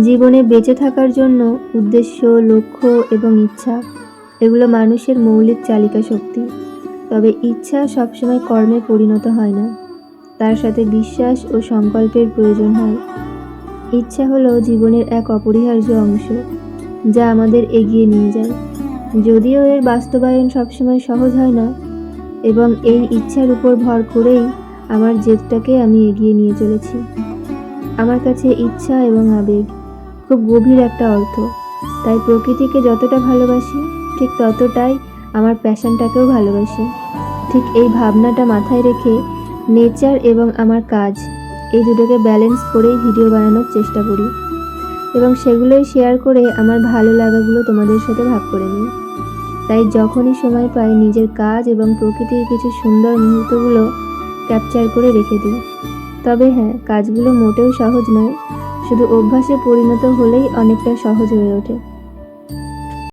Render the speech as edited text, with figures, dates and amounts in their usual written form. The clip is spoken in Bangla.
জীবনে বেঁচে থাকার জন্য উদ্দেশ্য, লক্ষ্য এবং ইচ্ছা এগুলো মানুষের মৌলিক চালিকা শক্তি। তবে ইচ্ছা সবসময় কর্মে পরিণত হয় না, তার সাথে বিশ্বাস ও সংকল্পের প্রয়োজন হয়। ইচ্ছা হলো জীবনের এক অপরিহার্য অংশ, যা আমাদের এগিয়ে নিয়ে যায়। যদিও এর বাস্তবায়ন সবসময় সহজ হয় না, এবং এই ইচ্ছার উপর ভর করেই আমার জেদটাকে আমি এগিয়ে নিয়ে চলেছি। আমার কাছে ইচ্ছা এবং আবেগ খুব গভীর একটা অর্থ। তাই প্রকৃতিকে যতটা ভালোবাসি, ঠিক ততটাই আমার প্যাশনটাকেও ভালোবাসি। ঠিক এই ভাবনাটা মাথায় রেখে নেচার এবং আমার কাজ, এই দুটোকে ব্যালেন্স করেই ভিডিও বানানোর চেষ্টা করি, এবং সেগুলোই শেয়ার করে আমার ভালো লাগাগুলো তোমাদের সাথে ভাগ করে নিই। তাই যখনই সময় পাই নিজের কাজ এবং প্রকৃতির কিছু সুন্দর মুহূর্তগুলো ক্যাপচার করে রেখে দিই। তবে হ্যাঁ, কাজগুলো মোটেও সহজ নয়, শুধু অভ্যাসে পরিণত হলেই অনেকটা সহজ হয়ে ওঠে।